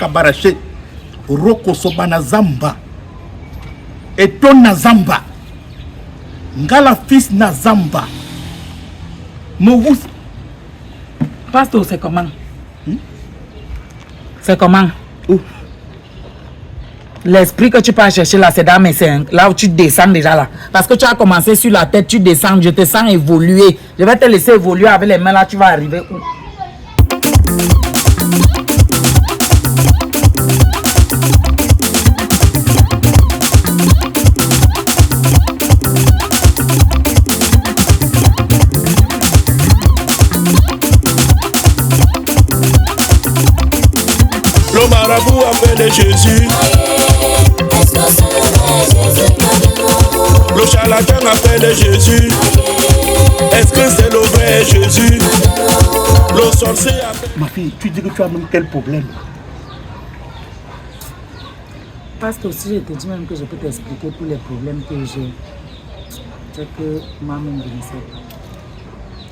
Shakabarache, Roko Sobana Zamba, Eton Nazamba, Ngala fils Nazamba. Mouous. Pasteur, c'est comment? C'est comment? Où? L'esprit que tu peux chercher là, c'est dans mes seins. Là où tu descends déjà là. Parce que tu as commencé sur la tête, tu descends, je te sens évoluer. Je vais te laisser évoluer avec les mains là, tu vas arriver où? Le marabout appelle Jésus. Le charlatan appelle Jésus. Est-ce que c'est le vrai Jésus? Le sorcier appelle... Ma fille, tu dis que tu as même quel problème? Parce que si je te dis même que je peux t'expliquer tous les problèmes que j'ai, c'est que moi-même je ne sais pas.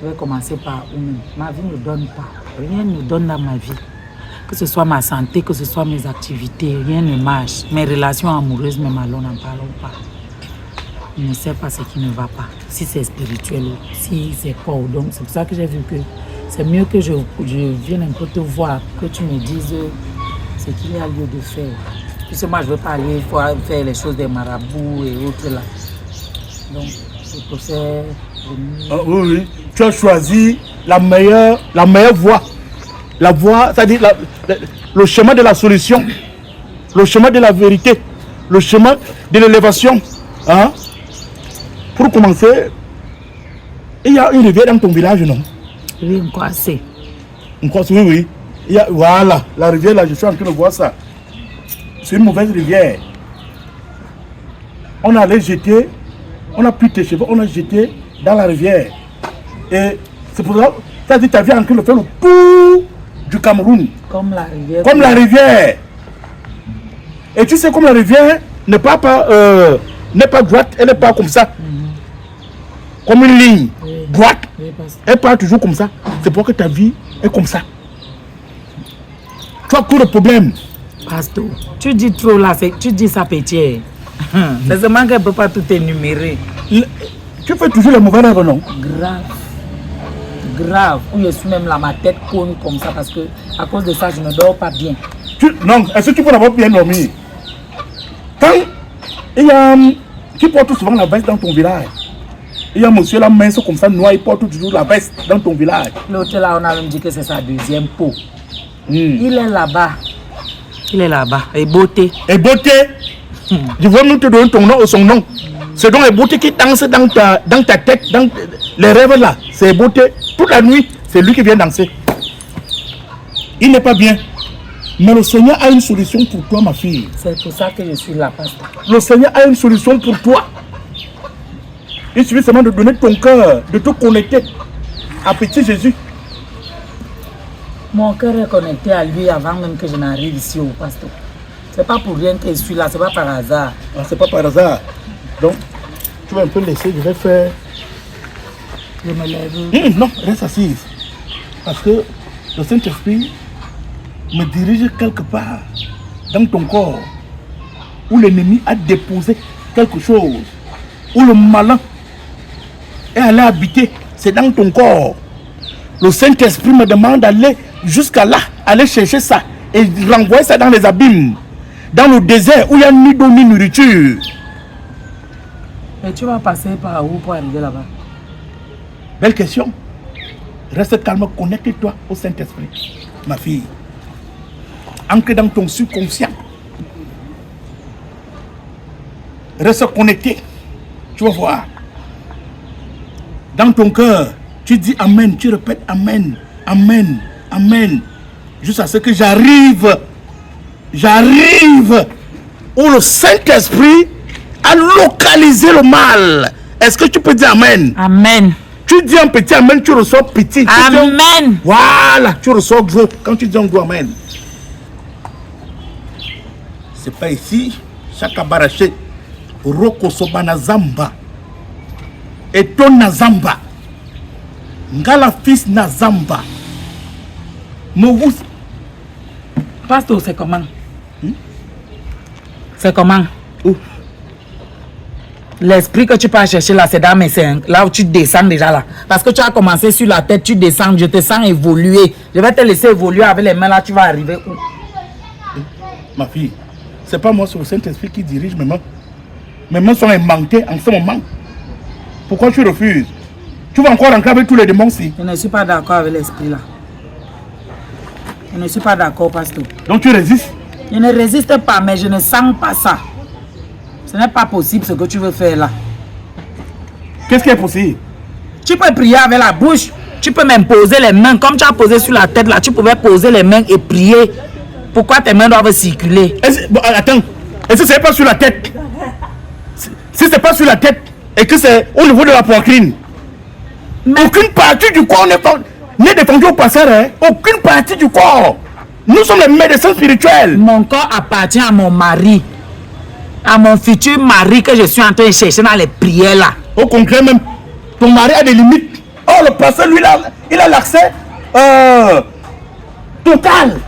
Je vais commencer par où-même. Ma vie ne donne pas. Rien ne donne dans ma vie. Que ce soit ma santé, que ce soit mes activités, rien ne marche. Mes relations amoureuses, même alors, n'en parlons pas. Je ne sais pas ce qui ne va pas. Si c'est spirituel ou si c'est quoi. Donc c'est pour ça que j'ai vu que c'est mieux que je vienne un peu te voir, que tu me dises ce qu'il y a lieu de faire. Puisque moi je ne veux pas aller faire les choses des marabouts et autres là. Donc je préfère... Oui. Tu as choisi la meilleure voie. La voie, c'est-à-dire le chemin de la solution, le chemin de la vérité, le chemin de l'élévation. Hein? Pour commencer, il y a une rivière dans ton village, non? Oui, une croissée. Une croissée, oui. Voilà, la rivière là, je suis en train de voir ça. C'est une mauvaise rivière. On allait jeter, on a pris tes cheveux, on a jeté dans la rivière. Et c'est pour ça, c'est-à-dire que tu as en train de faire le tour du Cameroun. Comme la rivière. Comme la rivière. Et tu sais, comme la rivière n'est pas droite, elle n'est pas comme ça. Comme une ligne droite. Elle part toujours comme ça. C'est pour que ta vie est comme ça. Tu as trop de problèmes. Pasteur, tu dis trop là, tu dis ça petit. C'est seulement qu'elle ne peut pas tout énumérer. Tu fais toujours les mauvais rêves, non? Grave. Où je suis même là, ma tête cogne comme ça parce que à cause de ça, je ne dors pas bien. Non, est-ce que tu peux d'abord bien dormir? Quand il y a... Tu portes souvent la veste dans ton village. Il y a un monsieur là, mince comme ça, noir, il porte toujours la veste dans ton village. L'autre là, on a même dit que c'est sa deuxième peau. Il est là-bas. Et beauté. Et beauté. Je veux même te donner ton nom ou son nom. C'est donc les beautés qui dansent dans ta tête, dans les rêves là. C'est beauté. Toute la nuit, c'est lui qui vient danser. Il n'est pas bien. Mais le Seigneur a une solution pour toi, ma fille. C'est pour ça que je suis là, pasteur. Le Seigneur a une solution pour toi. Il suffit seulement de donner ton cœur, de te connecter à petit Jésus. Mon cœur est connecté à lui avant même que je n'arrive ici au pasteur. C'est pas pour rien que je suis là, c'est pas par hasard. Ah, c'est pas par hasard. Donc, tu vas un peu laisser, je vais faire... Je me lève. Non, reste assise. Parce que le Saint-Esprit me dirige quelque part dans ton corps où l'ennemi a déposé quelque chose, où le malin est allé habiter. C'est dans ton corps. Le Saint-Esprit me demande d'aller jusqu'à là, aller chercher ça et renvoyer ça dans les abîmes, dans le désert où il n'y a ni d'eau ni nourriture. Et tu vas passer par où pour arriver là-bas? Belle question. Reste calme, connecte-toi au Saint-Esprit, ma fille. Ancre dans ton subconscient. Reste connecté. Tu vas voir. Dans ton cœur, tu dis Amen, tu répètes Amen, Amen, Amen. Jusqu'à ce que j'arrive où le Saint-Esprit a localisé le mal. Est-ce que tu peux dire Amen? Amen. Tu dis un petit Amen, tu reçois petit. Amen. Voilà, tu reçois gros. Quand tu dis un gros Amen. C'est pas ici. Shakabarache. Roko Sobana Zamba. Eton Nazamba. Ngala fils Nazamba. Mouous. Pasteur, c'est comment? C'est comment? Où? L'esprit que tu peux chercher là, c'est dans mes seins. Là où tu descends déjà là. Parce que tu as commencé sur la tête, tu descends, je te sens évoluer. Je vais te laisser évoluer avec les mains là, tu vas arriver où? Ma fille, c'est pas moi, c'est le Saint-Esprit qui dirige mes mains. Mes mains sont aimantées en ce moment. Pourquoi tu refuses? Tu vas encore rentrer avec tous les démons ici. Je ne suis pas d'accord avec l'esprit là. Je ne suis pas d'accord, pasteur. Donc tu résistes? Je ne résiste pas, mais je ne sens pas ça. Ce n'est pas possible ce que tu veux faire là. Qu'est-ce qui est possible? Tu peux prier avec la bouche. Tu peux même poser les mains. Comme tu as posé sur la tête là, tu pouvais poser les mains et prier. Pourquoi tes mains doivent circuler? Bon, attends. Est-ce que c'est pas sur la tête? Si c'est pas sur la tête et que c'est au niveau de la poitrine, aucune partie du corps n'est défendue au passeur. Hein? Aucune partie du corps. Nous sommes les médecins spirituels. Mon corps appartient à mon mari. À mon futur mari que je suis en train de chercher dans les prières là. Au concret même, ton mari a des limites. Oh, le pasteur, lui, il a l'accès total.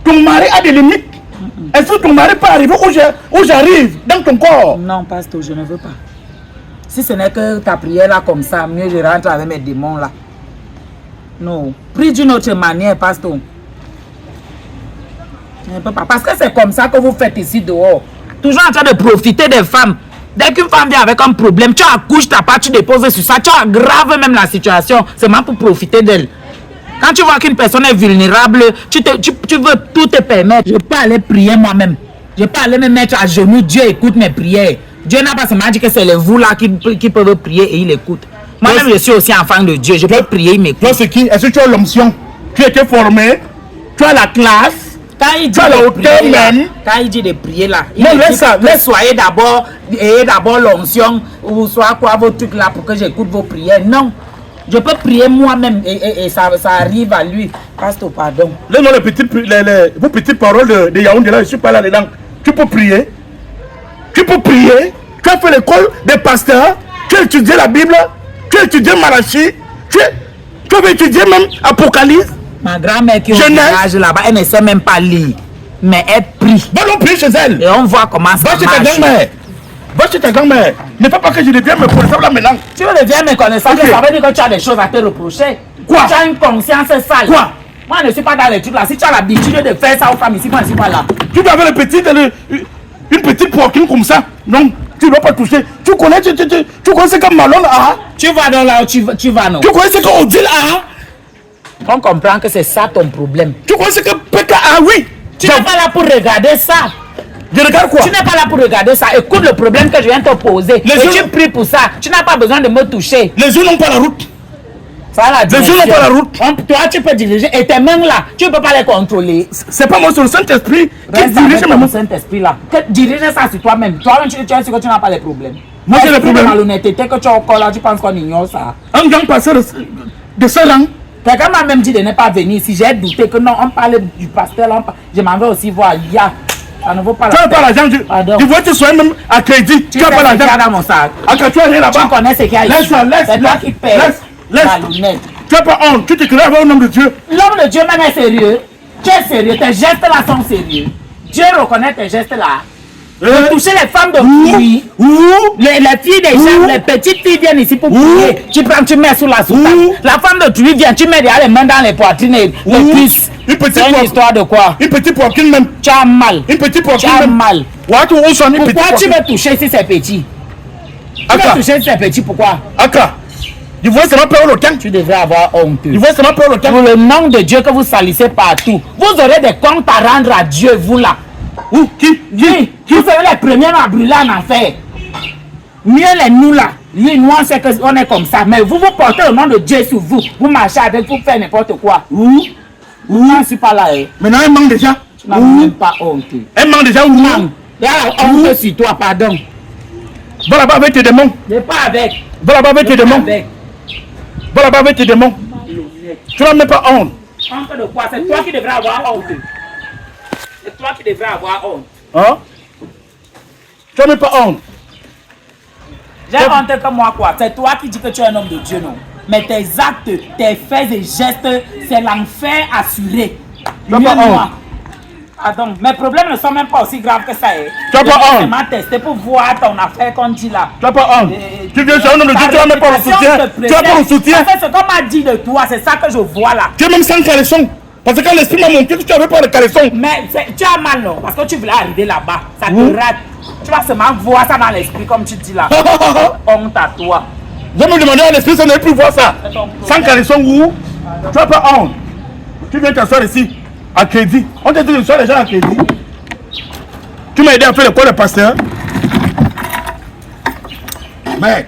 Ton mari a des limites. Est-ce que ton mari peut arriver où j'arrive dans ton corps? Non, pasteur, je ne veux pas. Si ce n'est que ta prière là comme ça, mieux je rentre avec mes démons là. Non. Prie d'une autre manière, pasteur. Je ne peux pas. Parce que c'est comme ça que vous faites ici dehors. Toujours en train de profiter des femmes. Dès qu'une femme vient avec un problème, tu accouches ta part, tu déposes sur ça, tu aggraves même la situation. C'est même pour profiter d'elle. Quand tu vois qu'une personne est vulnérable, tu veux tout te permettre. Je peux aller prier moi-même. Je peux aller me mettre à genoux. Dieu écoute mes prières. Dieu n'a pas seulement dit que c'est les vous là qui peuvent prier et il écoute. Moi-même, je suis aussi enfant de Dieu. Je peux prier, il m'écoute. Toi, c'est qui? Est-ce que tu as l'onction? Tu as été formé? Tu as la classe? Quand il dit de prier là, quand il dit de prier là, il non, dit laisse ça, laisse. Soyez d'abord l'onction ou soit quoi vos trucs là pour que j'écoute vos prières. Non, je peux prier moi-même et ça arrive à lui. Pasteur, pardon. Laisse-moi vos petites paroles de Yaoundé là, je suis pas là dedans. Tu peux prier. Tu peux prier. Tu as fait l'école des pasteurs. Tu as étudié la Bible. Tu as étudié Malachie. Tu as étudié même Apocalypse. Ma grand-mère qui est au village là-bas, elle ne sait même pas lire. Mais elle prie. Va donc prier chez elle. Et on voit comment ça marche. Va chez ta grand-mère. Va chez ta grand-mère. Ne fais pas que je devienne mes connaissances là maintenant. Tu veux devenir mes connaissances, okay. Ça veut dire que tu as des choses à te reprocher. Quoi? Tu as une conscience sale. Quoi? Moi, je ne suis pas dans les trucs là. Si tu as l'habitude de faire ça aux femmes ici, moi, je ne suis pas là. Tu dois avoir une petite poitrine comme ça. Non, tu ne dois pas toucher. Tu connais ce que Malone a? Tu vas dans là où tu vas, non? Tu connais ce que Odile a? On comprend que c'est ça ton problème. Tu connais ce que Peka a? Oui. Tu n'es pas là pour regarder ça. Je regarde quoi? Tu n'es pas là pour regarder ça. Écoute le problème que je viens de te poser. Et tu pries pour ça. Tu n'as pas besoin de me toucher. Les yeux n'ont pas la route. Ça, la les yeux n'ont pas la route. Toi, tu peux diriger. Et tes mains là, tu ne peux pas les contrôler. C'est pas moi, c'est le Saint-Esprit qui dirige mes mains. Saint-Esprit là. Dirige ça sur toi-même. Toi-même, tu es sûr que tu n'as pas les problèmes. Moi, j'ai les problèmes. Malhonnêteté que tu as encore là, tu penses qu'on ignore ça. Un grand pasteur de ce rang. Quelqu'un m'a même dit de ne pas venir ici. J'ai douté que non, on parlait du pasteur là. Je m'en vais aussi voir. Ça ne vaut pas la peine. Tu n'as pas l'argent. Tu vois, tu sois même à crédit. Tu n'as pas l'argent. Dans mon sac. Tu as rien là-bas. Tu connais ce qu'il y a ici. C'est toi qui paies. Laisse. Tu n'as pas honte. Tu te crées avec le nom de Dieu. L'homme de Dieu même est sérieux. Tu es sérieux. Tes gestes là sont sérieux. Dieu reconnaît tes gestes là. De toucher les femmes de pluie. Les filles des gens, les petites filles viennent ici pour prier. Tu prends, tu mets sous la soutane. La femme de pluie vient, tu mets derrière les mains dans les poitrines et les cuisses. C'est une histoire de quoi? Une petite poitrine même. Tu as mal. Une petite poitrine même. Tu as mal. Pourquoi tu veux toucher si c'est petit? Tu veux toucher si c'est petit, pourquoi? Aka. Tu vois, ça m'a peur le temps. Tu devrais avoir honte. Tu vois, ça m'a peur le temps. Pour le nom de Dieu que vous salissez partout, vous aurez des comptes à rendre à Dieu, vous là. Où? Qui? Vous serez les premiers à brûler en enfer. Mieux les nous là. Lui, nous, on sait qu'on est comme ça. Mais vous portez le nom de Dieu sur vous. Vous marchez avec vous, faire n'importe quoi. Où? Je ne suis pas là. Maintenant, elle manque déjà. Tu n'as même pas honte. Elle manque déjà où? Non. Il y a la honte sur toi, pardon. Va là-bas avec tes démons. Je pas avec. Va là-bas avec tes démons. Va là-bas avec tes démons. Tu n'as même pas honte. Honte de quoi? C'est toi qui devrais avoir honte. C'est toi qui devrais avoir honte. Hein? Tu n'as même pas honte. J'ai honte que moi quoi? C'est toi qui dis que tu es un homme de Dieu, non? Mais tes actes, tes faits et gestes, c'est l'enfer assuré. Tu n'as pas honte. Attends, mes problèmes ne sont même pas aussi graves que ça. Tu as pas honte. Je m'ai testé pour voir ton affaire qu'on dit là. Tu n'as pas honte. Tu viens sur un homme de Dieu, tu n'as même pas le soutien. Tu n'as pas le soutien. C'est ce qu'on m'a dit de toi, c'est ça que je vois là. Tu es même sans caleçon. Parce que quand l'esprit m'a montré que tu n'avais pas de caleçon. Mais tu as mal, non? Parce que tu voulais arriver là-bas. Ça te rate. Tu vas seulement voir ça dans l'esprit, comme tu dis là. Honte à toi. Je me demandais à l'esprit, ça n'avait plus voir ça. Sans caleçon où? Tu n'as pas honte. Tu viens t'asseoir ici, à crédit. On t'a dit de soir les gens à crédit. Tu m'as aidé à faire le quoi, le pasteur? Mec.